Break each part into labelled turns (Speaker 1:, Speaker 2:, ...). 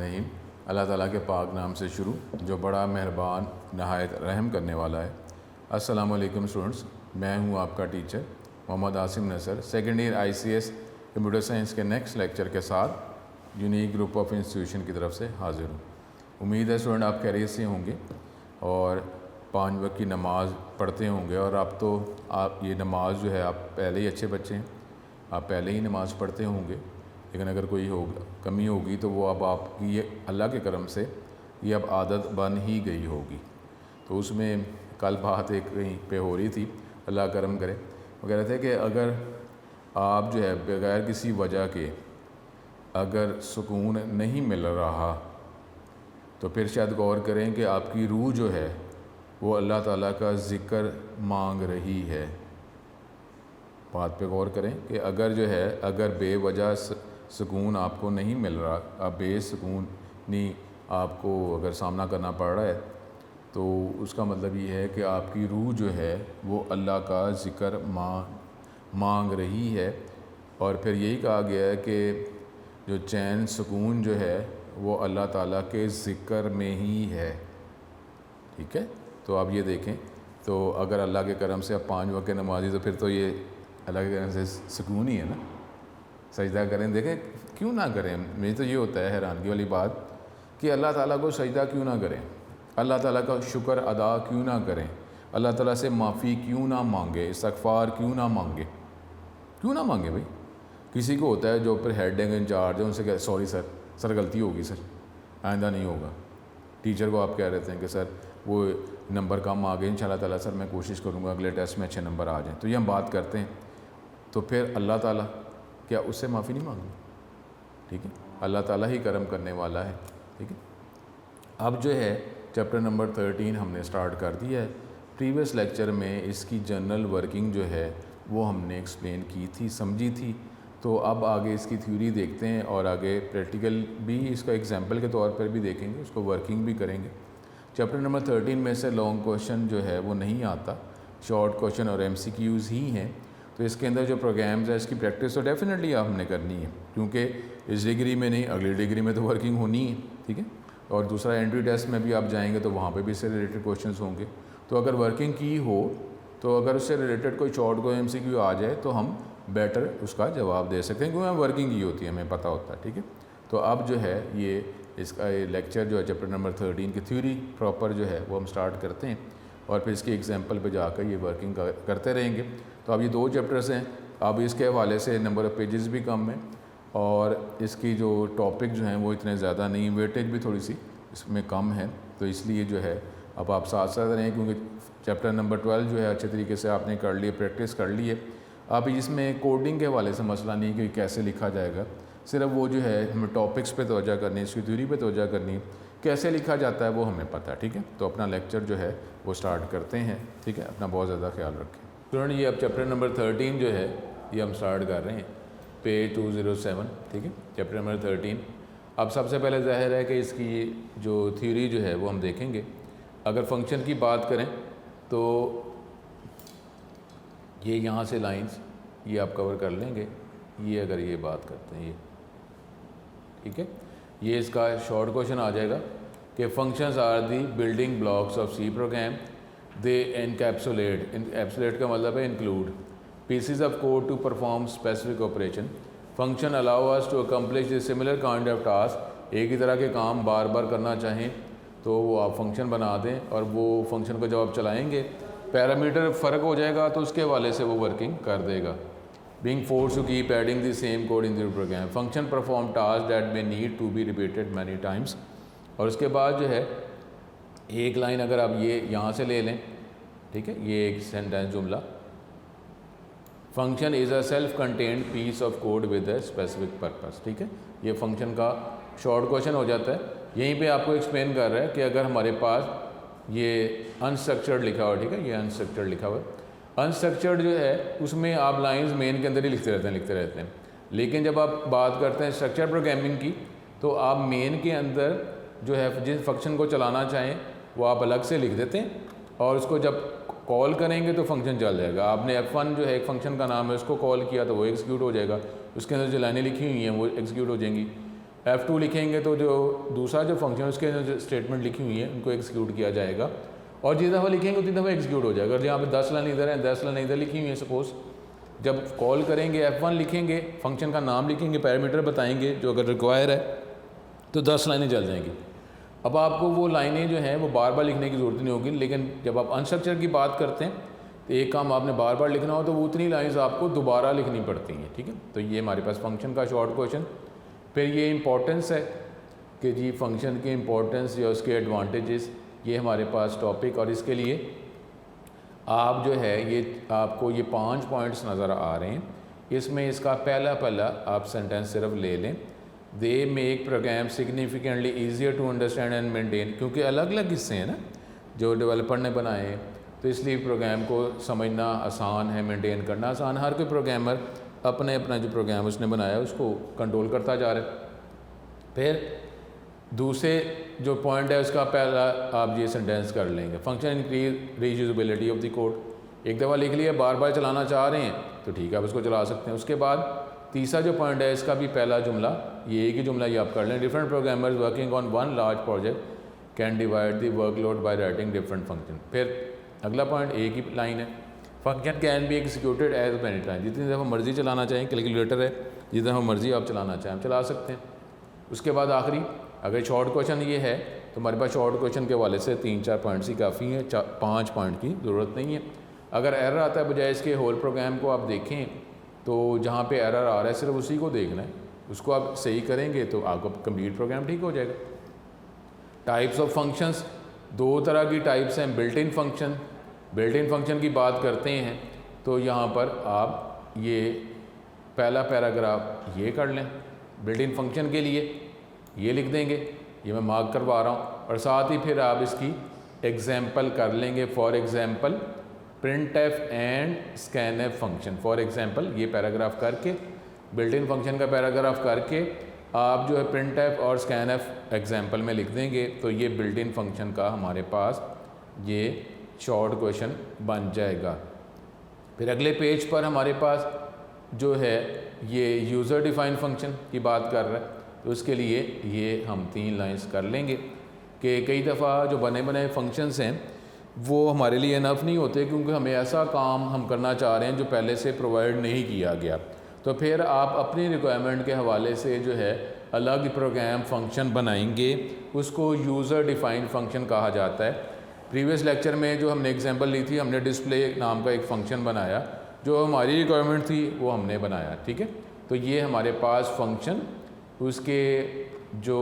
Speaker 1: बिस्मिल्लाहिर्रहमानिर्रहीम। अल्लाह ताला के पाक नाम से शुरू जो बड़ा मेहरबान नहायत रहम करने वाला है। अस्सलामु अलैकुम स्टूडेंट्स, मैं हूं आपका teacher Mohammad Asim Nasar, second year ICS computer science के नेक्स्ट लेक्चर के साथ यूनिक ग्रुप ऑफ इंस्टीट्यूशन की तरफ से हाज़िर हूँ। उम्मीद है स्टूडेंट आप खैरियत से होंगे और 5 वक्त की नमाज़ पढ़ते होंगे। और आप ये नमाज जो है, आप पहले ही अच्छे बच्चे हैं, आप पहले ही नमाज़ पढ़ते होंगे, लेकिन अगर कोई कमी होगी तो वो अब आपकी अल्लाह के करम से ये अब आदत बन ही गई होगी। तो उसमें कल बात एक कहीं पे हो रही थी, अल्लाह करम करे। वो कह रहे थे कि अगर आप जो है बगैर किसी वजह के अगर सुकून नहीं मिल रहा तो फिर शायद गौर करें कि आपकी रूह जो है वो अल्लाह ताला का ज़िक्र मांग रही है। बात पे गौर करें कि अगर बेवजह सुकून आपको नहीं मिल रहा, आप बेसुकूनी आपको अगर सामना करना पड़ रहा है, तो उसका मतलब ये है कि आपकी रूह जो है वो अल्लाह का ज़िक्र मांग रही है। और फिर यही कहा गया है कि जो चैन सुकून जो है वो अल्लाह ताला के ज़िक्र में ही है। ठीक है, तो आप ये देखें, तो अगर अल्लाह के करम से आप 5 वक्त के नमाज़ी, तो फिर तो ये अल्लाह के करम से सुकून ही है ना। सजदा करें, देखें क्यों ना करें। मुझे तो ये होता है हैरानगी वाली बात कि अल्लाह ताला को सजदा क्यों ना करें, अल्लाह ताला का शुक्र अदा क्यों ना करें, अल्लाह ताला से माफ़ी क्यों ना मांगे, इस्तग़फ़ार क्यों ना मांगे भाई। किसी को होता है जो फिर हेड इंचार्ज है, उनसे कह सॉरी सर गलती होगी सर, आइंदा नहीं होगा। टीचर को आप कह रहे हैं कि सर वो नंबर कम आ गए, इंशाल्लाह ताला सर मैं कोशिश करूँगा अगले टेस्ट में अच्छे नंबर आ जाएँ। तो ये हम बात करते हैं, तो फिर अल्लाह ताला क्या उससे माफ़ी नहीं मांगी? ठीक है, अल्लाह ताला ही करम करने वाला है। ठीक है, अब जो है चैप्टर नंबर 13 हमने स्टार्ट कर दिया है। प्रीवियस लेक्चर में इसकी जनरल वर्किंग जो है वो हमने एक्सप्लेन की थी, समझी थी। तो अब आगे इसकी थ्योरी देखते हैं और आगे प्रैक्टिकल भी इसका एग्जाम्पल के तौर पर भी देखेंगे, उसको वर्किंग भी करेंगे। चैप्टर नंबर 13 में से लॉन्ग क्वेश्चन जो है वो नहीं आता, शॉर्ट क्वेश्चन और MCQs ही हैं। तो इसके अंदर जो प्रोग्राम्स है इसकी प्रैक्टिस तो डेफिनेटली हमने करनी है, क्योंकि इस डिग्री में नहीं अगली डिग्री में तो वर्किंग होनी है। ठीक है, और दूसरा एंट्री टेस्ट में भी आप जाएंगे तो वहाँ पे भी इससे रिलेटेड क्वेश्चंस होंगे। तो अगर वर्किंग की हो, तो अगर उससे रिलेटेड कोई शॉर्ट कोई MCQ आ जाए तो हम बेटर उसका जवाब दे सकते हैं, क्योंकि हमें वर्किंग की होती है, हमें पता होता है। ठीक है, तो अब जो है ये इसका लेक्चर जो है चैप्टर नंबर 13 की थ्योरी प्रॉपर जो है वो हम स्टार्ट करते हैं और फिर इसके एग्जाम्पल पे जाकर ये वर्किंग करते रहेंगे। तो अब ये 2 चैप्टर्स हैं, अब इसके हवाले से नंबर ऑफ़ पेजेस भी कम है और इसकी जो टॉपिक जो हैं वो इतने ज़्यादा नहीं, वेटेज भी थोड़ी सी इसमें कम है। तो इसलिए जो है अब आप साथ साथ रहें, क्योंकि चैप्टर नंबर 12 जो है अच्छे तरीके से आपने कर लिए, प्रैक्टिस कर ली है। अब इसमें कोडिंग के हवाले से मसला नहीं कि कैसे लिखा जाएगा, सिर्फ वो जो है हमें टॉपिक्स पे तवज्जो करनी है, इसकी थ्योरी पे तवज्जो करनी है, कैसे लिखा जाता है वो हमें पता है। ठीक है, तो अपना लेक्चर जो है वो स्टार्ट करते हैं। ठीक है, अपना बहुत ज़्यादा ख्याल रखें स्टूडेंट। ये अब चैप्टर नंबर 13 जो है ये हम स्टार्ट कर रहे हैं, पेज 207। ठीक है, चैप्टर नंबर 13। अब सबसे पहले ज़ाहिर है कि इसकी जो थ्योरी जो है वो हम देखेंगे। अगर फंक्शन की बात करें तो ये यहाँ से लाइंस ये आप कवर कर लेंगे। ये अगर ये बात करते हैं ये, ठीक है, ये इसका शॉर्ट क्वेश्चन आ जाएगा कि functions are the building blocks of C program, they encapsulate का मतलब है include pieces of code to perform specific operation. Function allow us to accomplish the similar kind of task. एक ही तरह के काम बार बार करना चाहें तो वो आप फंक्शन बना दें और वो फंक्शन को जब आप चलाएँगे पैरामीटर फ़र्क हो जाएगा तो उसके हवाले से वो वर्किंग कर देगा। Being forced to keep adding the same code in the program. Function perform tasks that may need to be repeated many times. और उसके बाद जो है एक लाइन अगर आप ये यहाँ से ले लें, ठीक है, ये एक सेंटेंस जुमला, function is a self contained piece of code with a specific purpose. ठीक है, ये फंक्शन का शॉर्ट क्वेश्चन हो जाता है। यहीं पे आपको एक्सप्लेन कर रहा है कि अगर हमारे पास ये अनस्ट्रक्चर्ड लिखा हुआ, ठीक है, ये अनस्ट्रक्चर्ड लिखा हुआ है, अनस्ट्रक्चर्ड जो है उसमें आप लाइंस मेन के अंदर ही लिखते रहते हैं। लेकिन जब आप बात करते हैं स्ट्रक्चर प्रोग्रामिंग की, तो आप मेन के अंदर जो है जिस फंक्शन को चलाना चाहें वो आप अलग से लिख देते हैं और उसको जब कॉल करेंगे तो फंक्शन चल जाएगा। आपने F1 जो है एक फंक्शन का नाम है, उसको कॉल किया तो वो एग्जीक्यूट हो जाएगा, उसके अंदर जो लाइनें लिखी हुई हैं वो एग्जीक्यूट हो जाएंगी। F2 लिखेंगे तो जो दूसरा जो फंक्शन है उसके जो स्टेटमेंट लिखी हुई है उनको एग्जीक्यूट किया जाएगा, और जिस दफ़ा लिखेंगे उतनी दफ़ा एग्जीक्यूट हो जाएगा। अगर यहाँ पे 10 लाइन इधर है, 10 लाइन इधर लिखी हुई है, सपोज़ जब कॉल करेंगे F1 लिखेंगे, फंक्शन का नाम लिखेंगे, पैरामीटर बताएंगे जो अगर रिक्वायर है, तो 10 लाइनें चल जाएंगी। अब आपको वो लाइनें जो हैं वो बार बार लिखने की ज़रूरत नहीं होगी, लेकिन जब आप अनस्ट्रक्चर की बात करते हैं तो एक काम आपने बार बार लिखना हो तो वो उतनी लाइन्स आपको दोबारा लिखनी पड़ती हैं, ठीक है। तो ये हमारे पास फंक्शन का शॉर्ट क्वेश्चन। फिर ये इम्पोर्टेंस है कि जी फंक्शन की इम्पोर्टेंस या उसके एडवांटेजेस, ये हमारे पास टॉपिक, और इसके लिए आप जो है ये आपको ये 5 पॉइंट्स नज़र आ रहे हैं। इसमें इसका पहला आप सेंटेंस सिर्फ ले लें, they make program significantly easier to understand and maintain, क्योंकि अलग अलग हिस्से हैं ना जो डेवलपर ने बनाए हैं, तो इसलिए प्रोग्राम को समझना आसान है, मेंटेन करना आसान। हर कोई प्रोग्रामर अपना जो प्रोग्राम उसने बनाया उसको कंट्रोल करता जा रहा है। फिर दूसरे जो पॉइंट है उसका पहला आप ये सेंटेंस कर लेंगे, function increase reusability of the code. एक दफ़ा लिख लिया, बार बार चलाना चाह रहे हैं तो ठीक है, आप उसको चला सकते हैं। उसके बाद तीसरा जो पॉइंट है इसका भी पहला जुमला, ये एक ही जुमला ये आप कर लें, different programmers working on one large project can divide the workload by writing different function. फिर अगला पॉइंट एक ही लाइन है, function can be executed as many time, जितनी दफ़ा मर्जी चलाना चाहें, कैलकुलेटर है जितनी दफ़ा मर्जी आप चलाना चाहें आप चला सकते हैं। उसके बाद आखिरी, अगर शॉर्ट क्वेश्चन ये है तो हमारे पास शॉर्ट क्वेश्चन के हवाले से 3-4 पॉइंट्स ही काफ़ी हैं, 5 पॉइंट की ज़रूरत नहीं है। अगर एरर आता है बजाय इसके होल प्रोग्राम को आप देखें तो जहाँ पे एरर आ रहा है सिर्फ उसी को देखना है, उसको आप सही करेंगे तो आपका कंप्लीट प्रोग्राम ठीक हो जाएगा। टाइप्स ऑफ फंक्शंस, 2 तरह की टाइप्स हैं, built in function. Built in function की बात करते हैं तो यहाँ पर आप ये पहला पैराग्राफ ये कर लें, बिल्ट इन फंक्शन के लिए ये लिख देंगे, ये मैं मार्क करवा रहा हूँ, और साथ ही फिर आप इसकी एग्जाम्पल कर लेंगे। For example printf and scanf function, for example ये पैराग्राफ करके, बिल्ट इन फंक्शन का पैराग्राफ करके आप जो है printf और scanf एग्जाम्पल में लिख देंगे, तो ये बिल्ट इन फंक्शन का हमारे पास ये शॉर्ट क्वेश्चन बन जाएगा। फिर अगले पेज पर हमारे पास जो है ये यूज़र डिफाइंड फंक्शन की बात कर रहा है, तो उसके लिए ये हम 3 लाइंस कर लेंगे कि कई दफ़ा जो बने बनाए फंक्शंस हैं वो हमारे लिए इनफ नहीं होते, क्योंकि हमें ऐसा काम हम करना चाह रहे हैं जो पहले से प्रोवाइड नहीं किया गया, तो फिर आप अपनी रिक्वायरमेंट के हवाले से जो है अलग प्रोग्राम फंक्शन बनाएंगे, उसको यूज़र डिफाइंड फंक्शन कहा जाता है। प्रीवियस लेक्चर में जो हमने एग्जांपल ली थी, हमने डिस्प्ले नाम का एक फ़ंक्शन बनाया, जो हमारी रिक्वायरमेंट थी वो हमने बनाया, ठीक है। तो ये हमारे पास फंक्शन, उसके जो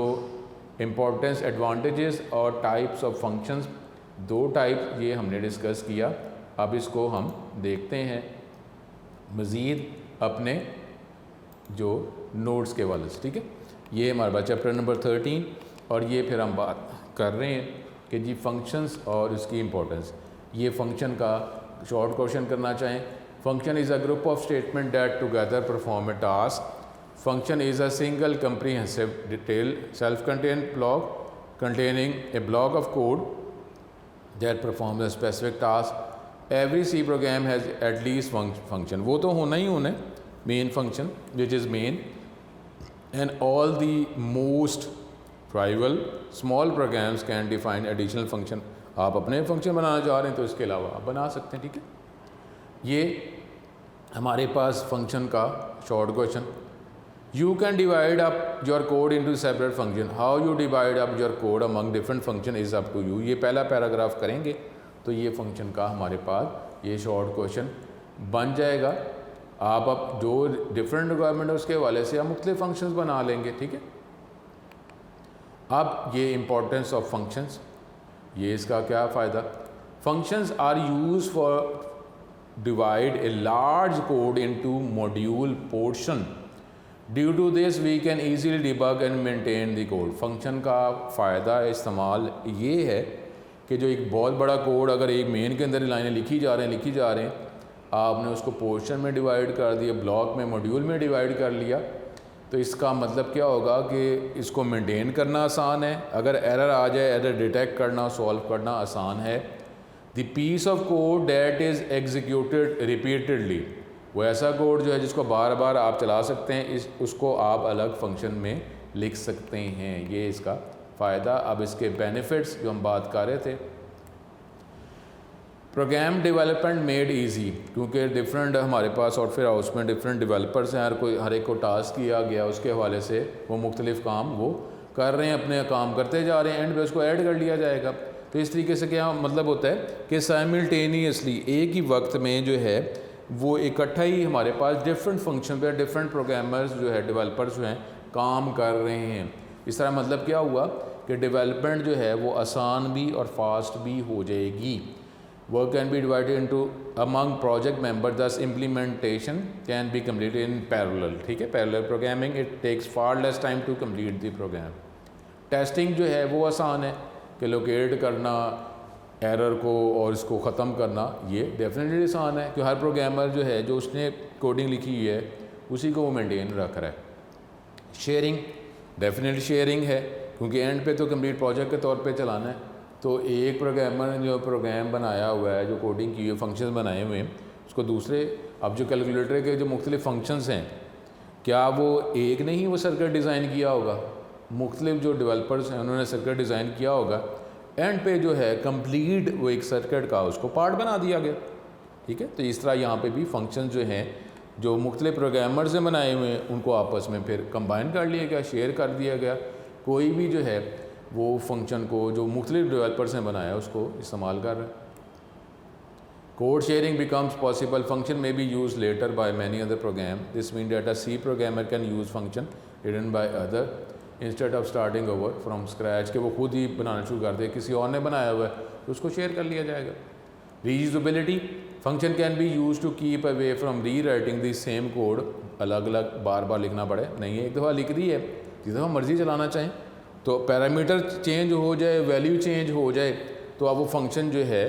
Speaker 1: इम्पोर्टेंस, एडवांटेजेस और टाइप्स ऑफ फंक्शंस, 2 टाइप ये हमने डिस्कस किया। अब इसको हम देखते हैं मज़ीद अपने जो नोट्स के हवाले से, ठीक है। ये हमारे पास चैप्टर नंबर 13, और ये फिर हम बात कर रहे हैं कि जी फंक्शंस और उसकी इम्पोर्टेंस। ये फंक्शन का शॉर्ट क्वेश्चन करना चाहें, function is a group of statement that together perform a task. Function is a single comprehensive detailed self-contained block containing a block of code that performs a specific task. Every C program has at least one function. वो तो होना ही होना है, main function which is main, and all the most trivial small programs can define additional function. आप अपने function बनाना चाह रहे हैं तो इसके अलावा आप बना सकते हैं, ठीक है। ये हमारे पास फंक्शन का short question. You can divide up your code into separate function. How you divide up your code among different function is up to you. ये पहला पैराग्राफ करेंगे तो ये फंक्शन का हमारे पास ये शॉर्ट क्वेश्चन बन जाएगा। आप अब जो डिफरेंट रिक्वायरमेंट है उसके हवाले से आप मुख्तलिफ फंक्शंस बना लेंगे, ठीक है। अब ये इम्पोर्टेंस ऑफ फंक्शंस, ये इसका क्या फ़ायदा। Functions are use for divide a large code into module portion. Due to this we can easily debug and maintain the code. Function का फ़ायदा इस्तेमाल ये है कि जो एक बहुत बड़ा कोड अगर एक मेन के अंदर लाइनें लिखी जा रहे हैं, आपने उसको पोर्शन में डिवाइड कर दिया, ब्लॉक में, मॉड्यूल में डिवाइड कर लिया, तो इसका मतलब क्या होगा कि इसको मेंटेन करना आसान है। अगर एरर आ जाए, एरर डिटेक्ट करना, सॉल्व करना आसान है। The piece of code that is executed repeatedly, वो ऐसा कोड जो है जिसको बार बार आप चला सकते हैं, उसको आप अलग फंक्शन में लिख सकते हैं। ये इसका फ़ायदा। अब इसके बेनिफिट्स जो हम बात कर रहे थे, प्रोग्राम डेवलपमेंट मेड इजी, क्योंकि डिफरेंट हमारे पास सॉफ्टवेयर हाउस में डिफरेंट डेवलपर्स हैं, हर एक को टास्क किया गया, उसके हवाले से वो मुख्तलिफ काम वो कर रहे हैं, अपने काम करते जा रहे हैं, एंड पे उसको ऐड कर लिया जाएगा। तो इस तरीके से क्या मतलब होता है कि साइमल्टेनियसली एक ही वक्त में जो है वो इकट्ठा ही हमारे पास डिफरेंट फंक्शन पे डिफरेंट प्रोग्रामर्स जो है डेवलपर्स जो हैं काम कर रहे हैं। इस तरह मतलब क्या हुआ कि डेवलपमेंट जो है वो आसान भी और फास्ट भी हो जाएगी। Work can be divided into among project member, thus implementation can be completed in parallel. ठीक है, parallel programming it takes far less time to complete the program. Testing जो है वो आसान है कि लोकेट करना एरर को और इसको ख़त्म करना, ये डेफिनेटली आसान है कि हर प्रोग्रामर जो है जो उसने कोडिंग लिखी हुई है उसी को वो मेंटेन रख रहा है। शेयरिंग, डेफिनेटली शेयरिंग है, क्योंकि एंड पे तो कंप्लीट प्रोजेक्ट के तौर पे चलाना है। तो एक प्रोग्रामर ने जो प्रोग्राम बनाया हुआ है, जो कोडिंग की हुई फंक्शंस बनाए हुए हैं, उसको दूसरे, अब जो कैलकुलेटर के जो मुख्तलिफ फंक्शंस हैं, क्या वो एक ने ही वो सर्किट डिज़ाइन किया होगा? मुख्तलिफ जो डेवलपर्स हैं उन्होंने सर्किट डिज़ाइन किया होगा, एंड पे जो है कंप्लीट वो एक सर्किट का उसको पार्ट बना दिया गया। ठीक है, तो इस तरह यहाँ पे भी फंक्शन जो हैं जो मुख्तलिफ प्रोग्रामर्स ने बनाए हुए हैं उनको आपस में फिर कंबाइन कर लिया गया, शेयर कर दिया गया। कोई भी जो है वो फंक्शन को जो मुख्तलिफ डेवलपर्स ने बनाया उसको इस्तेमाल कर रहा है। Code sharing becomes possible, function may be use later by many other program, this mean that a C programmer can use function written by other instead of starting over from scratch, के वो खुद ही बनाना शुरू कर दे, किसी और ने बनाया हुआ है तो उसको शेयर कर लिया जाएगा। Reusability, function can be use to keep away from rewriting the same code, अलग अलग बार बार लिखना पड़े, नहीं है एक दफ़ा लिख दी है, जिस दफ़ा मर्जी चलाना चाहें, तो पैरामीटर चेंज हो जाए, वैल्यू चेंज हो जाए, तो अब वो फंक्शन जो है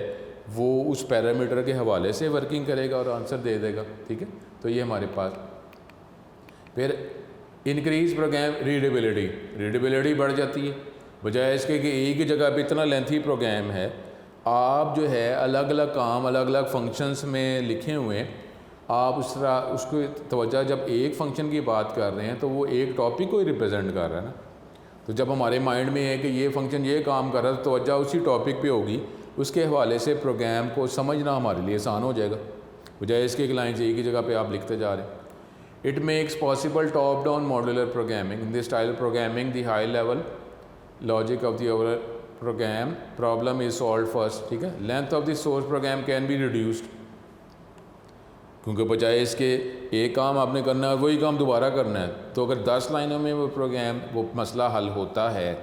Speaker 1: वो उस पैरामीटर के हवाले से वर्किंग करेगा और आंसर दे देगा। ठीक है, तो ये हमारे पास। फिर इंक्रीज प्रोग्राम रीडेबिलिटी, रीडेबिलिटी बढ़ जाती है, बजाय इसके कि एक ही जगह पे इतना लेंथी प्रोग्राम है, आप जो है अलग अलग काम अलग अलग फंक्शंस में लिखे हुए हैं, आप उस तरह उसको तवज्जो जब एक फंक्शन की बात कर रहे हैं तो वो एक टॉपिक को ही रिप्रेजेंट कर रहा है ना। तो जब हमारे माइंड में है कि ये फंक्शन ये काम कर रहा है तो तवज्जो उसी टॉपिक पे होगी, उसके हवाले से प्रोग्राम को समझना हमारे लिए आसान हो जाएगा, बजाय इसके एक लाइन से एक ही जगह पे आप लिखते जा रहे हैं। It makes possible top-down modular programming. In this style of programming, the high-level logic of the overall program problem is solved first. ठीक है, length of the source program can be reduced. क्योंकि बजाय इसके एक काम आपने करना है वही काम दोबारा करना है, तो अगर 10 लाइनों में वो प्रोग्राम वो मसला हल होता है,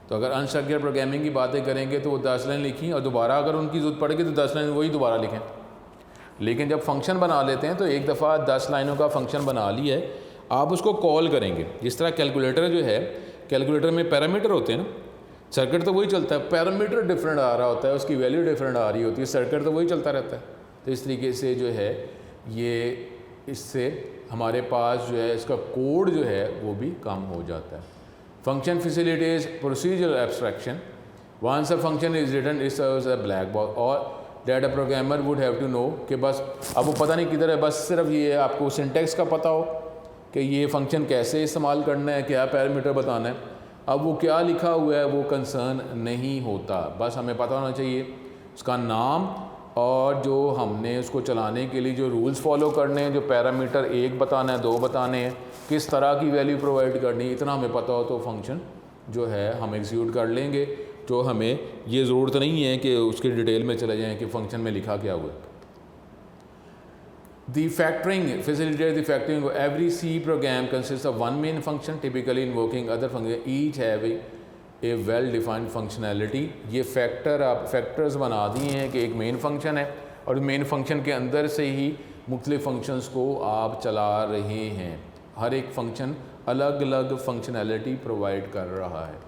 Speaker 1: तो अगर अनस्ट्रक्चर्ड प्रोग्रामिंग की बातें करेंगे तो वो 10 लाइन लिखी और दोबारा अगर उनकी ज़रूरत पड़ेगी तो 10 लाइन वही दोबारा लिखें। लेकिन जब फंक्शन बना लेते हैं तो एक दफ़ा 10 लाइनों का फंक्शन बना लिया है, आप उसको कॉल करेंगे। जिस तरह कैलकुलेटर जो है, कैलकुलेटर में पैरामीटर होते हैं ना, सर्किट तो वही चलता है, पैरामीटर डिफरेंट आ रहा होता है, उसकी वैल्यू डिफरेंट आ रही होती है, सर्किट तो वही चलता रहता है। तो इस तरीके से जो है ये इससे हमारे पास जो है इसका कोड जो है वो भी कम हो जाता है। Function facilities procedural abstraction, once a function is written it serves a black box और that a programmer would have to know कि बस अब वो पता नहीं किधर है, बस सिर्फ ये आपको सिंटेक्स का पता हो कि ये फंक्शन कैसे इस्तेमाल करना है, क्या पैरामीटर बताना है। अब वो क्या लिखा हुआ है वो कंसर्न नहीं होता, बस हमें पता होना चाहिए उसका नाम और जो हमने उसको चलाने के लिए जो रूल्स फॉलो करने हैं, जो पैरामीटर 1 बताना है 2 बताने हैं, किस तरह की वैल्यू प्रोवाइड करनी है, इतना हमें पता हो तो फंक्शन जो है हम एग्जीक्यूट कर लेंगे। तो हमें ये ज़रूरत नहीं है कि उसके डिटेल में चले जाएं कि फ़ंक्शन में लिखा क्या हुआ। The factoring facilitate the factoring, every C program consist of one main function typically invoking other function each have a well defined functionality. ये फैक्टर्स बना दिए हैं कि एक मेन फंक्शन है और मेन फंक्शन के अंदर से ही मुख्तलिफ फंक्शंस को आप चला रहे हैं, हर एक फंक्शन अलग अलग फंक्शनैलिटी प्रोवाइड कर रहा है।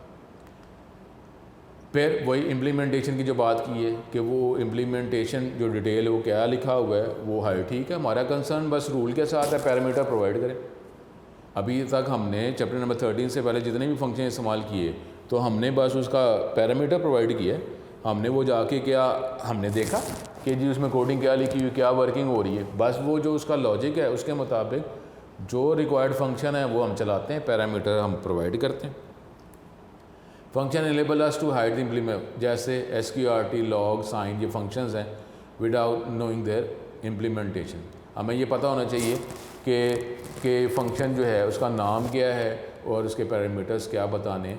Speaker 1: फिर वही इम्प्लीमेंटेशन की जो बात की है कि वो इम्प्लीमेंटेशन जो डिटेल है वो क्या लिखा हुआ है वो है, ठीक है, हमारा कंसर्न बस रूल के साथ है, पैरामीटर प्रोवाइड करें। अभी तक हमने चैप्टर नंबर 13 से पहले जितने भी फंक्शन इस्तेमाल किए तो हमने बस उसका पैरामीटर प्रोवाइड किया, हमने वो जाके क्या हमने देखा कि जी उसमें कोडिंग क्या लिखी हुई, क्या वर्किंग हो रही है, बस वो जो उसका लॉजिक है उसके मुताबिक जो रिक्वायर्ड फंक्शन है वो हम चलाते हैं, पैरामीटर हम प्रोवाइड करते हैं। Function enable us to hide the implement, जैसे SQRT, लॉग, साइन, ये फंक्शंस हैं विदाउट नोइंग देयर इम्प्लीमेंटेशन। हमें ये पता होना चाहिए कि फ़ंक्शन जो है उसका नाम क्या है और उसके पैरामीटर्स क्या बताने।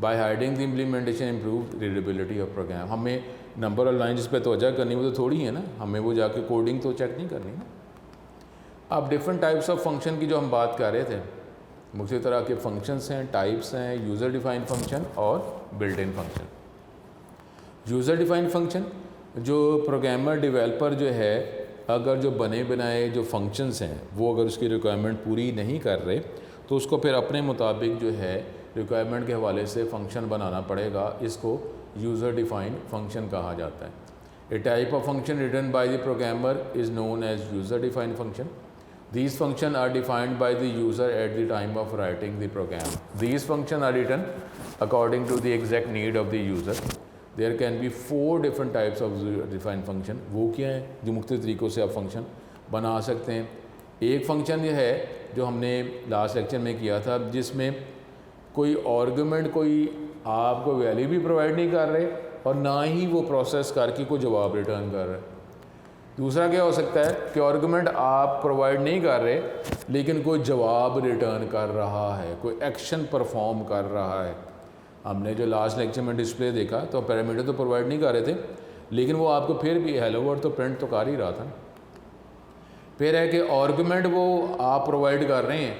Speaker 1: By hiding the implementation improve readability of program. हमें नंबर ऑफ लाइन्स पे तवज्जो करनी वो तो थोड़ी है ना, हमें वो जाके कोडिंग तो चेक नहीं करनी ना। अब डिफरेंट टाइप्स ऑफ फंक्शन की जो हम बात कर रहे थे, मुख्तलिफ तरह के फंक्शंस हैं, टाइप्स हैं, यूज़र डिफाइंड फंक्शन और built in function. User defined function, जो प्रोग्रामर डेवलपर जो है अगर जो बने बनाए जो फंक्शंस हैं वो अगर उसकी रिक्वायरमेंट पूरी नहीं कर रहे तो उसको फिर अपने मुताबिक जो है रिक्वायरमेंट के हवाले से फ़ंक्शन बनाना पड़ेगा। इसको यूज़र डिफाइंड फंक्शन कहा जाता है। A type of function written by the programmer is known as user defined function. These functions are defined by the user at the time of writing the program. These functions are written according to the exact need of the user. There can be 4 different types of defined function. वो क्या है जो मुख्तलिफ तरीक़ों से आप function बना सकते हैं। एक फंक्शन ये है जो हमने लास्ट लेक्चर में किया था, जिसमें कोई आर्गुमेंट, कोई आपको वैल्यू भी प्रोवाइड नहीं कर रहे और ना ही वो प्रोसेस करके कोई जवाब रिटर्न कर रहे। दूसरा क्या हो सकता है कि आर्गुमेंट आप प्रोवाइड नहीं कर रहे लेकिन कोई जवाब रिटर्न कर रहा है, कोई एक्शन परफॉर्म कर रहा है। हमने जो लास्ट लेक्चर में डिस्प्ले देखा तो पैरामीटर तो प्रोवाइड नहीं कर रहे थे लेकिन वो आपको फिर भी हेलो वर्ड तो प्रिंट तो कर ही रहा था। फिर है कि आर्गुमेंट वो आप प्रोवाइड कर रहे हैं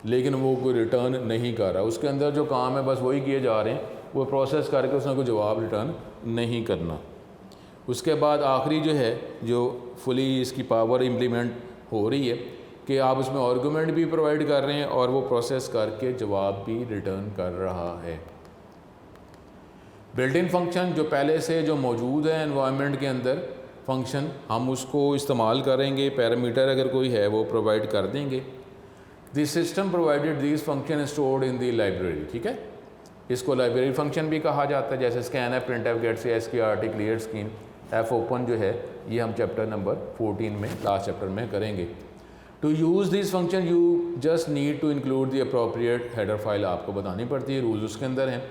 Speaker 1: लेकिन वो कोई रिटर्न नहीं कर रहा, उसके अंदर जो काम है बस वही किए जा रहे हैं, वो प्रोसेस करके उसने कोई जवाब रिटर्न नहीं करना। उसके बाद आखिरी जो है जो फुली इसकी पावर इम्प्लीमेंट हो रही है कि आप उसमें आर्गुमेंट भी प्रोवाइड कर रहे हैं और वो प्रोसेस करके जवाब भी रिटर्न कर रहा है। बिल्ट इन फंक्शन जो पहले से जो मौजूद है एनवायरनमेंट के अंदर फंक्शन, हम उसको इस्तेमाल करेंगे, पैरामीटर अगर कोई है वो प्रोवाइड कर देंगे। This system provided this function stored in the library, ठीक है। इसको लाइब्रेरी फंक्शन भी कहा जाता है, जैसे scan F, print F, gets, SQRT, clear screen, F open जो है ये हम चैप्टर नंबर 14 में लास्ट चैप्टर में करेंगे। To use this function you just need to include the appropriate header file, आपको बतानी पड़ती है, रूल्स उसके अंदर हैं।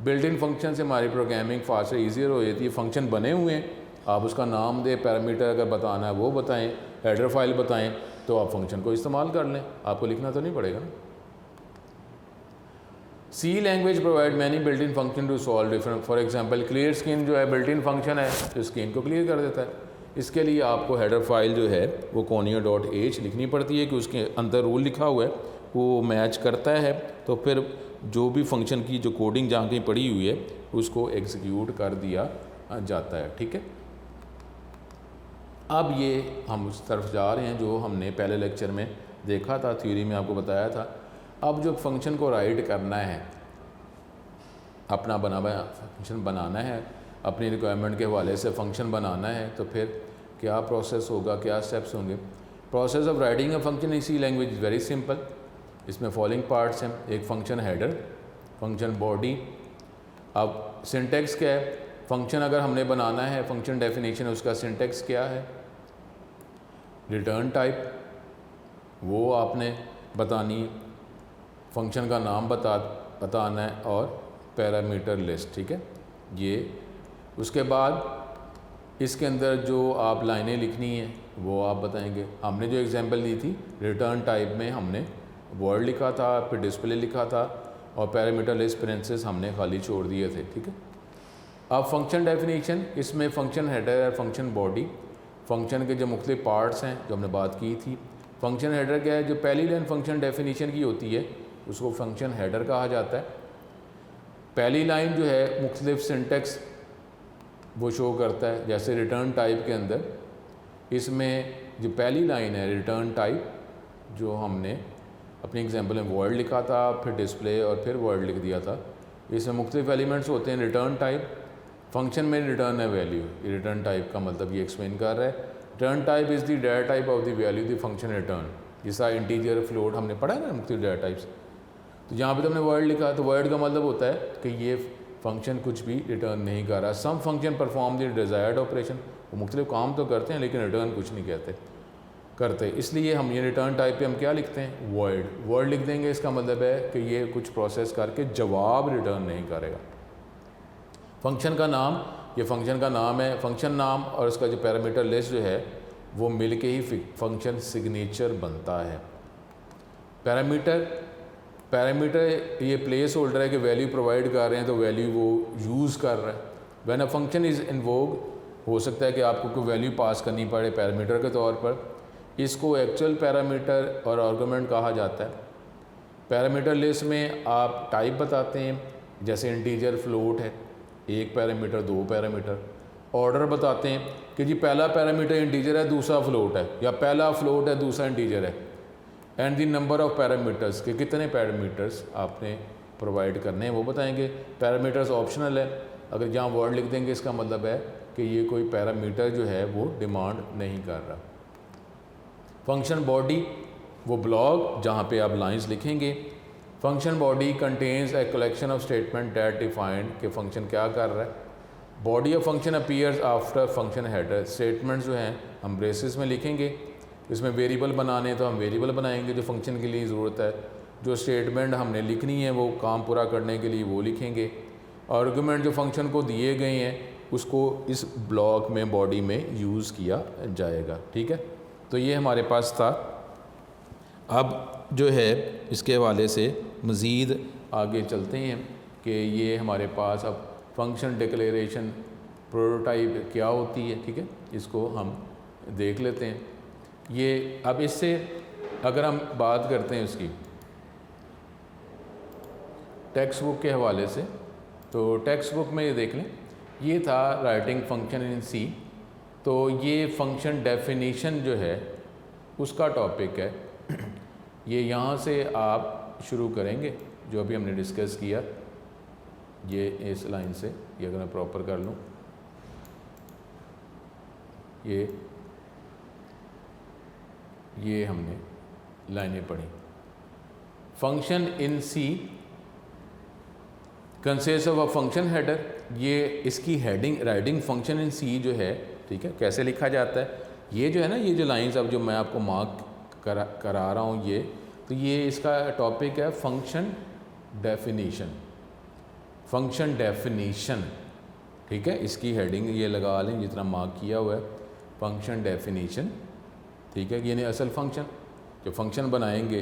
Speaker 1: बिल्ट इन फंक्शन से हमारी प्रोग्रामिंग फास्टर ईजियर हो जाती है। फंक्शन बने हुए हैं, आप उसका नाम दें, पैरामीटर अगर बताना है वो बताएं, हेडर फाइल बताएं तो आप फंक्शन को इस्तेमाल कर लें, आपको लिखना तो नहीं पड़ेगा ना। C language provide many built in function to solve different, for example clear screen जो है बिल्ट इन फंक्शन है तो स्क्रीन को क्लियर कर देता है। इसके लिए आपको हेडर फाइल जो है वो conio.h लिखनी पड़ती है कि उसके अंदर रूल लिखा हुआ है वो मैच करता है, तो फिर जो भी फंक्शन की जो कोडिंग जहाँ कहीं पड़ी हुई है उसको एग्जीक्यूट कर दिया जाता है, ठीक है। अब ये हम उस तरफ जा रहे हैं जो हमने पहले लेक्चर में देखा था, थ्योरी में आपको बताया था। अब जो फंक्शन को राइट करना है, अपना बना हुआ फंक्शन बनाना है, अपनी रिक्वायरमेंट के हवाले से फ़ंक्शन बनाना है, तो फिर क्या प्रोसेस होगा, क्या स्टेप्स होंगे। Process of writing a function in C language is very simple. इसमें फॉलोइंग पार्ट्स हैं, एक फंक्शन हेडर, फंक्शन बॉडी। अब सिंटेक्स क्या है, फंक्शन अगर हमने बनाना है, फंक्शन डेफिनेशन है, उसका सिंटेक्स क्या है। रिटर्न टाइप वो आपने बतानी, फंक्शन का नाम बताना है और पैरामीटर लिस्ट, ठीक है ये। उसके बाद इसके अंदर जो आप लाइनें लिखनी हैं वो आप बताएंगे। हमने जो एग्जांपल दी थी रिटर्न टाइप में हमने वर्ड लिखा था, फिर डिस्प्ले लिखा था और पैरामीटर लिस्ट प्रिंसेस हमने खाली छोड़ दिए थे, ठीक है। अब फंक्शन डेफिनेशन, इसमें फंक्शन हेडर है, फंक्शन बॉडी, फंक्शन के जो मुख्तलिफ पार्ट्स हैं जो हमने बात की थी। फंक्शन हेडर क्या है, जो पहली लाइन फंक्शन डेफिनेशन की होती है उसको फंक्शन हेडर कहा जाता है। पहली लाइन जो है मुख्तलिफ सिंटेक्स वो शो करता है, जैसे रिटर्न टाइप के अंदर इसमें जो पहली लाइन है रिटर्न टाइप, जो हमने अपनी एग्जांपल में वर्ड लिखा था, फिर डिस्प्ले और फिर वर्ड लिख दिया था। इसमें मुख्तलिफ एलिमेंट्स होते हैं। रिटर्न टाइप, फंक्शन में रिटर्न है वैल्यू, रिटर्न टाइप का मतलब ये एक्सप्लेन कर रहा है। Return type is the data type of the value the function return, जैसा इंटीजर, फ्लोट हमने पढ़ा है ना मुख्तलिफ डेटा टाइप्स। तो यहाँ पे तो हमने वर्ड लिखा, तो वर्ड का मतलब होता है कि ये फंक्शन कुछ भी रिटर्न नहीं कर रहा। Some function perform the desired operation, वो मुख्तलिफ काम तो करते हैं लेकिन रिटर्न कुछ नहीं कहते। करते, इसलिए हम ये रिटर्न टाइप पे हम क्या लिखते हैं, वॉइड लिख देंगे। इसका मतलब है कि ये कुछ प्रोसेस करके जवाब रिटर्न नहीं करेगा। फंक्शन का नाम, ये फंक्शन का नाम है, फंक्शन नाम और इसका जो पैरामीटर लिस्ट जो है वो मिल के ही फंक्शन सिग्नेचर बनता है। पैरामीटर ये प्लेस होल्डर है कि वैल्यू प्रोवाइड कर रहे हैं तो वैल्यू वो यूज़ कर रहा है। When a function is invoke, हो सकता है कि आपको कोई वैल्यू पास करनी पड़े पैरामीटर के तौर पर, इसको एक्चुअल पैरामीटर और आर्गुमेंट कहा जाता है। पैरामीटर लिस्ट में आप टाइप बताते हैं, जैसे इंटीजर, फ्लोट है, एक पैरामीटर, दो पैरामीटर। ऑर्डर बताते हैं कि जी पहला पैरामीटर इंटीजर है, दूसरा फ्लोट है, या पहला फ्लोट है, दूसरा इंटीजर है। And the number of parameters, के कितने पैरामीटर्स आपने प्रोवाइड करने हैं वो बताएंगे। पैरामीटर्स ऑप्शनल है, अगर जहाँ वर्ड लिख देंगे इसका मतलब है कि ये कोई पैरामीटर जो है वो डिमांड नहीं कर रहा। फंक्शन बॉडी, वो ब्लॉक जहाँ पे आप लाइंस लिखेंगे। Function body contains a collection of statement that defined, कि फंक्शन क्या कर रहा है। Body of function appears after function header, statements जो हैं हम ब्रेसेस में लिखेंगे। इसमें वेरिएबल बनाने तो हम वेरिएबल बनाएंगे जो फंक्शन के लिए ज़रूरत है। जो स्टेटमेंट हमने लिखनी है वो काम पूरा करने के लिए वो लिखेंगे। आर्गुमेंट जो फंक्शन को दिए गए हैं उसको इस ब्लॉक में, बॉडी में यूज़ किया जाएगा। ठीक है, तो ये हमारे पास था। अब जो है इसके हवाले से मज़ीद आगे चलते हैं कि ये हमारे पास अब फंक्शन डिक्लेरेशन प्रोटोटाइप क्या होती है। ठीक है, इसको हम देख लेते हैं। ये अब इससे अगर हम बात करते हैं उसकी टेक्स्ट बुक के हवाले से, तो टेक्स्ट बुक में ये देख लें, ये था राइटिंग फंक्शन इन सी। तो ये फंक्शन डेफिनेशन जो है उसका टॉपिक है। ये यहाँ से आप शुरू करेंगे जो अभी हमने डिस्कस किया, ये इस लाइन से, ये अगर मैं प्रॉपर कर लूँ, ये हमने लाइनें पढ़ी। Function in C consist of a function header, ये इसकी heading writing function in C जो है, ठीक है, कैसे लिखा जाता है। ये जो है ना, ये जो लाइंस अब जो मैं आपको मार्क करा रहा हूँ, ये तो ये इसका टॉपिक है फंक्शन डेफिनीशन। फंक्शन डेफिनीशन, ठीक है, इसकी हेडिंग ये लगा लें जितना मार्क किया हुआ है, फंक्शन डेफिनीशन। ठीक है, यानी असल फंक्शन जो फंक्शन बनाएंगे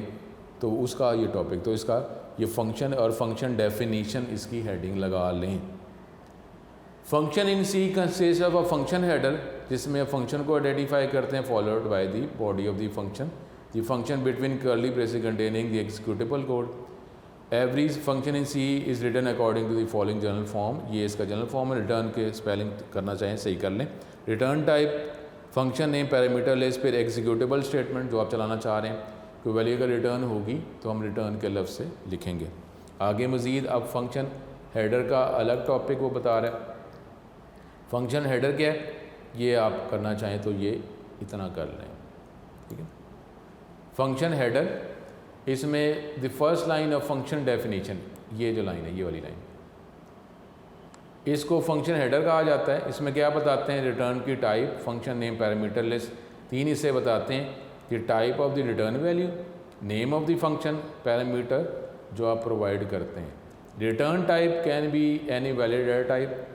Speaker 1: तो उसका ये टॉपिक, तो इसका ये फंक्शन और फंक्शन डेफिनीशन इसकी हेडिंग लगा लें। Function in C consist of a function header, जिसमें फंक्शन को आइडेंटिफाई करते हैं, followed by the body of the function, the function between curly braces containing the executable code. Every function in C is written according to the following general form, ये इसका general form है। Return के spelling करना चाहें सही कर लें। Return type, function name, parameter list, फिर एग्जीक्यूटेबल स्टेटमेंट जो आप चलाना चाह रहे हैं, कोई वैल्यू अगर रिटर्न होगी तो हम रिटर्न के लफ्ज़ से लिखेंगे। आगे मज़ीद अब फंक्शन हेडर का अलग टॉपिक वो बता रहा है। फंक्शन हेडर क्या है, ये आप करना चाहें तो ये इतना कर लें। ठीक है, फंक्शन हेडर, इसमें the first line of function definition, ये जो लाइन है, ये वाली लाइन, इसको फंक्शन हेडर कहा जाता है। इसमें क्या बताते हैं, रिटर्न की type, function name, parameter list, तीन हिस्से बताते हैं कि type of the return value, name of the function, parameter जो आप प्रोवाइड करते हैं। Return type can be any valid data type,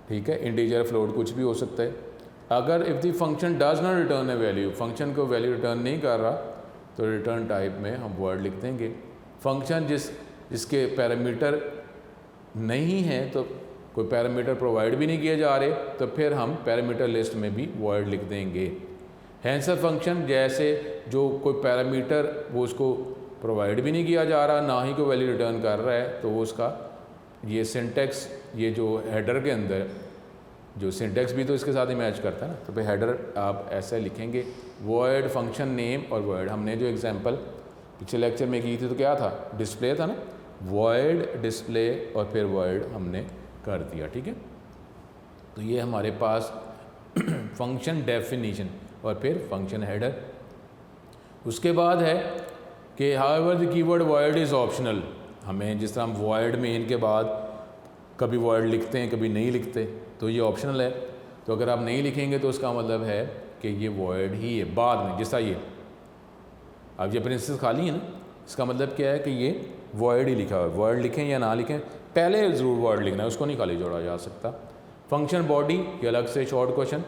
Speaker 1: ठीक है, इंटीजर, फ्लोट, कुछ भी हो सकता है। अगर if the function does not return A value, function को वैल्यू रिटर्न नहीं कर रहा तो रिटर्न टाइप में हम वर्ड लिख देंगे। फंक्शन जिसके पैरामीटर नहीं है, तो कोई पैरामीटर प्रोवाइड भी नहीं किए जा रहे, तो फिर हम पैरामीटर लिस्ट में भी वर्ड लिख देंगे। हैंस अ फंक्शन, जैसे जो कोई पैरामीटर वो उसको प्रोवाइड भी नहीं किया जा रहा, ना ही कोई वैल्यू रिटर्न कर रहा है, तो वो उसका ये सिंटेक्स, ये जो हेडर के अंदर जो सिंटेक्स भी तो इसके साथ ही मैच करता है ना, तो फिर हेडर आप ऐसे लिखेंगे, वर्ड, फंक्शन नेम और वर्ड। हमने जो एग्जांपल पिछले लेक्चर में की थी तो क्या था, डिस्प्ले था ना, वर्ड, डिस्प्ले और फिर वर्ड हमने कर दिया। ठीक है, तो ये हमारे पास फंक्शन डेफिनीशन और फिर फंक्शन हेडर। उसके बाद है कि however the keyword word is optional, हमें जिस तरह हम वर्ड में इनके बाद कभी वर्ड लिखते हैं कभी नहीं लिखते, तो ये ऑप्शनल है। तो अगर आप नहीं लिखेंगे तो उसका मतलब है कि ये वॉइड ही है। बाद में जैसा ये अब ये प्रिंसेस खाली है ना, इसका मतलब क्या है कि ये वॉइड ही लिखा हुआ है। वॉइड लिखें या ना लिखें, पहले ज़रूर वॉइड लिखना है, उसको नहीं खाली जोड़ा जा सकता। फंक्शन बॉडी ये अलग से शॉर्ट क्वेश्चन।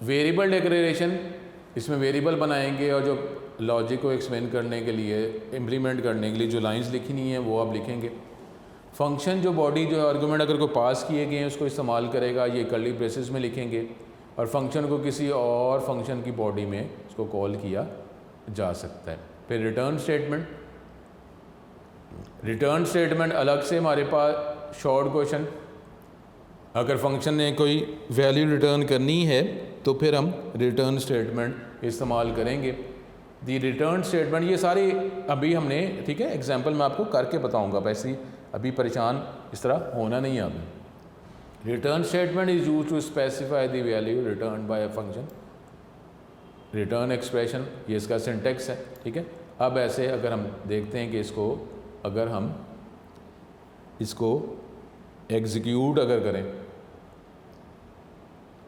Speaker 1: वेरिएबल डिक्लेरेशन, इसमें वेरिएबल बनाएंगे और जो लॉजिक को एक्सप्लेन करने के लिए, इम्प्लीमेंट करने के लिए जो लाइंस लिखनी है वो आप लिखेंगे। फंक्शन जो बॉडी जो आर्गूमेंट अगर कोई पास किए गए हैं उसको इस्तेमाल करेगा, ये कर्ली ब्रेसेस में लिखेंगे। और फंक्शन को किसी और फंक्शन की बॉडी में इसको कॉल किया जा सकता है। फिर रिटर्न स्टेटमेंट, रिटर्न स्टेटमेंट अलग से हमारे पास शॉर्ट क्वेश्चन। अगर फंक्शन ने कोई वैल्यू रिटर्न करनी है तो फिर हम रिटर्न स्टेटमेंट इस्तेमाल करेंगे। दी रिटर्न स्टेटमेंट ये सारी अभी हमने, ठीक है, एग्जांपल मैं आपको करके बताऊंगा, वैसे अभी परेशान इस तरह होना नहीं है अभी। Return statement is use to specify the value return by a function. Return expression ये इसका सिंटेक्स है, ठीक है। अब ऐसे अगर हम देखते हैं कि इसको अगर हम इसको एग्जीक्यूट अगर करें,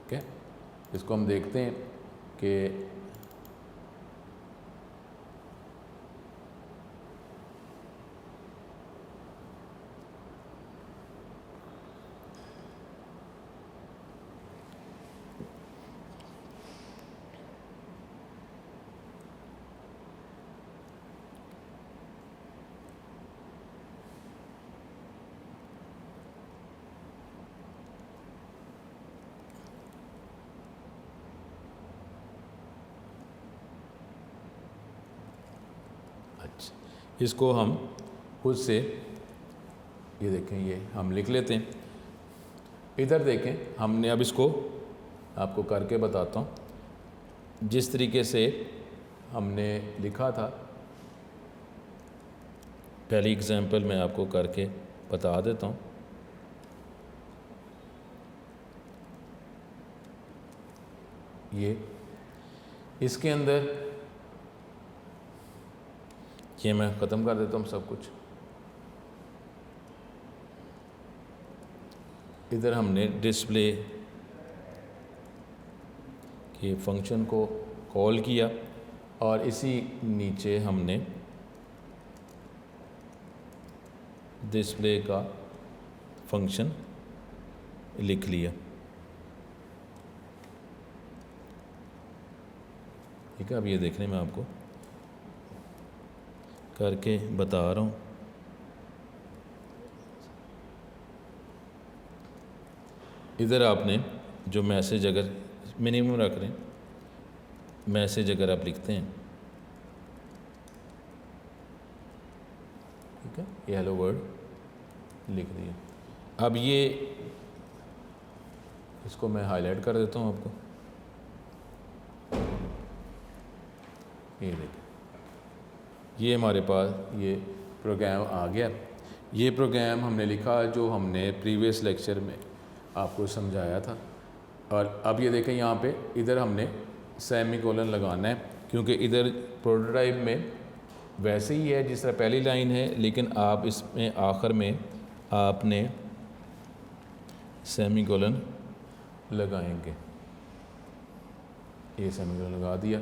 Speaker 1: ठीक है, इसको हम देखते हैं कि इसको हम खुद से ये देखें, ये हम लिख लेते हैं। इधर देखें, हमने अब इसको आपको करके बताता हूँ जिस तरीके से हमने लिखा था। पहली एग्जांपल मैं आपको करके बता देता हूँ। ये इसके अंदर ये मैं ख़त्म कर देता हूँ सब कुछ। इधर हमने डिस्प्ले के फंक्शन को कॉल किया और इसी नीचे हमने डिस्प्ले का फंक्शन लिख लिया, ठीक है। अब ये देखने में आपको करके बता रहा हूँ। इधर आपने जो मैसेज अगर मिनिमम रख रहे हैं, मैसेज अगर आप लिखते हैं, ठीक है, ये हेलो वर्ड लिख दिया। अब ये इसको मैं हाईलाइट कर देता हूँ आपको, ये देखिए, ये हमारे पास ये प्रोग्राम आ गया। ये प्रोग्राम हमने लिखा जो हमने प्रीवियस लेक्चर में आपको समझाया था। और अब ये देखें यहाँ पे इधर हमने सेमीकोलन लगाना है, क्योंकि इधर प्रोटोटाइप में वैसे ही है जिस तरह पहली लाइन है, लेकिन आप इसमें आखिर में आपने सेमीकोलन लगाएंगे। ये सेमीकोलन लगा दिया।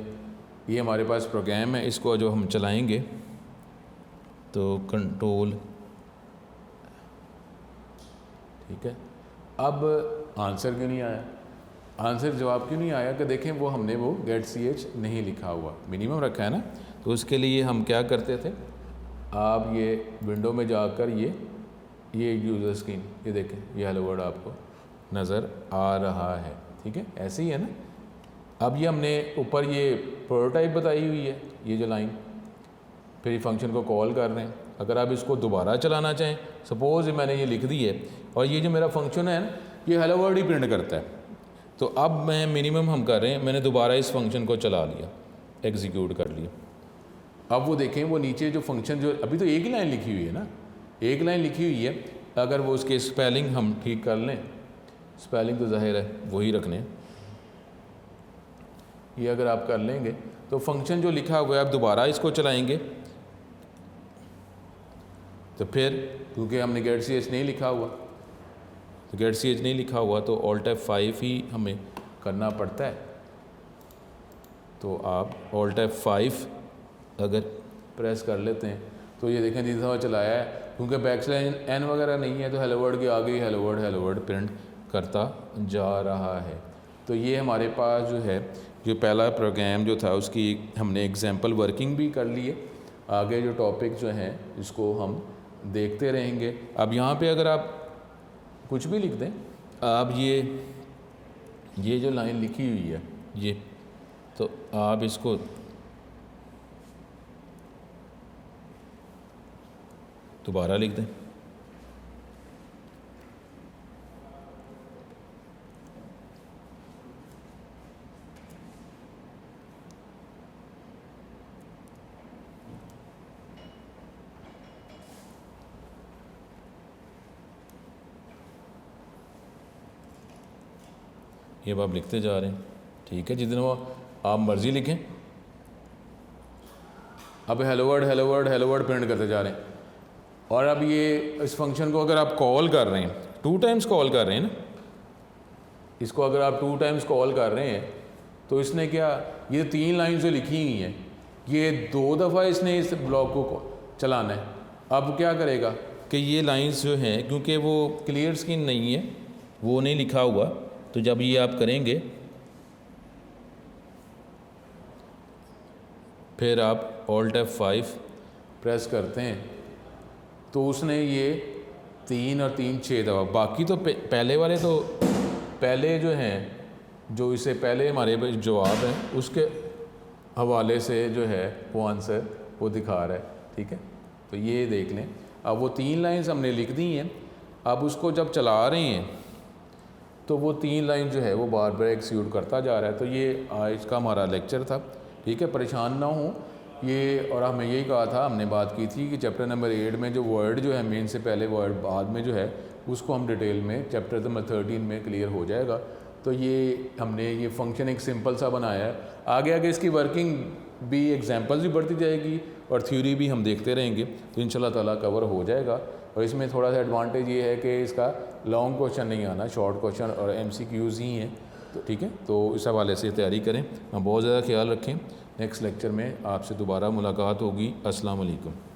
Speaker 1: ये हमारे पास प्रोग्राम है, इसको जो हम चलाएंगे तो कंट्रोल, ठीक है। अब आंसर क्यों नहीं आया, आंसर जवाब क्यों नहीं आया कि देखें वो हमने वो गेट ch नहीं लिखा हुआ, मिनिमम रखा है ना। तो उसके लिए हम क्या करते थे, आप ये विंडो में जाकर ये यूज़र स्क्रीन, ये देखें, ये हेलो वर्ड आपको नज़र आ रहा है, ठीक है, ऐसे ही है ना। अब ये हमने ऊपर ये प्रोटोटाइप बताई हुई है, ये जो लाइन, फिर ये फंक्शन को कॉल कर रहे हैं। अगर आप इसको दोबारा चलाना चाहें, सपोज़ मैंने ये लिख दी है और ये जो मेरा फंक्शन है ना, ये हेलो वर्ड ही प्रिंट करता है। तो अब मैं मिनिमम हम कर रहे हैं, मैंने दोबारा इस फंक्शन को चला लिया, एग्जीक्यूट कर लिया। अब वो देखें, वो नीचे जो फंक्शन जो अभी तो एक ही लाइन लिखी हुई है ना, एक लाइन लिखी हुई है, अगर वो उसके स्पेलिंग हम ठीक कर लें, स्पेलिंग तो जाहिर है वही रखने हैं, ये अगर आप कर लेंगे तो फंक्शन जो लिखा हुआ है, आप दोबारा इसको चलाएंगे तो फिर क्योंकि हमने गेट ch नहीं लिखा हुआ, गेट सी एच नहीं लिखा हुआ तो ऑल्ट F5 ही हमें करना पड़ता है। तो आप ऑल्ट F5 अगर प्रेस कर लेते हैं तो ये देखें जिस दफ़ा चलाया है, क्योंकि बैकस्लैश n वगैरह नहीं है तो हेलो वर्ड के आगे ही हेलो वर्ड प्रिंट करता जा रहा है। तो ये हमारे पास जो है जो पहला प्रोग्राम जो था उसकी हमने एग्जांपल वर्किंग भी कर ली है। आगे जो टॉपिक जो हैं इसको हम देखते रहेंगे। अब यहाँ पे अगर आप कुछ भी लिख दें, आप ये जो लाइन लिखी हुई है ये, तो आप इसको दोबारा लिख दें। ये अब आप लिखते जा रहे हैं, ठीक है, जितने वो आप मर्ज़ी लिखें। अब हेलो वर्ड प्रिंट करते जा रहे हैं। और अब ये इस फंक्शन को अगर आप कॉल कर रहे हैं, 2 टाइम्स कॉल कर रहे हैं ना, इसको अगर आप 2 टाइम्स कॉल कर रहे हैं तो इसने क्या, ये 3 लाइन जो लिखी हुई हैं ये 2 दफ़ा इसने इस ब्लॉक को चलाना है। अब क्या करेगा कि ये लाइंस जो हैं, क्योंकि वो क्लियर स्क्रीन नहीं है, वो नहीं लिखा हुआ, तो जब ये आप करेंगे फिर आप ऑल्ट F5 प्रेस करते हैं तो उसने ये 3 और 3 6 दफ़ा, बाकी तो पहले वाले तो पहले जो हैं जो इससे पहले हमारे जवाब है उसके हवाले से जो है वो आंसर वो दिखा रहा है, ठीक है। तो ये देख लें, अब वो 3 लाइंस हमने लिख दी हैं। अब उसको जब चला रहे हैं तो वो 3 लाइन जो है वो बार बार एक्सिक्यूट करता जा रहा है। तो ये आज का हमारा लेक्चर था, ठीक है, परेशान ना हो ये। और हमें यही कहा था, हमने बात की थी कि चैप्टर नंबर 8 में जो वर्ड जो है मेन से पहले वर्ड बाद में जो है उसको हम डिटेल में चैप्टर नंबर 13 में क्लियर हो जाएगा। तो ये हमने ये फंक्शन एक सिंपल सा बनाया है। आगे आगे इसकी वर्किंग भी एग्जांपल्स भी बढ़ती जाएगी और थ्योरी भी हम देखते रहेंगे, तो इंशाल्लाह ताला कवर हो जाएगा। और इसमें थोड़ा सा एडवांटेज ये है कि इसका लॉन्ग क्वेश्चन नहीं आना, शॉर्ट क्वेश्चन और MCQs ही हैं, तो ठीक है। तो इस हवाले से तैयारी करें, हम बहुत ज़्यादा ख्याल रखें। नेक्स्ट लेक्चर में आपसे दोबारा मुलाकात होगी। अस्सलाम वालेकुम।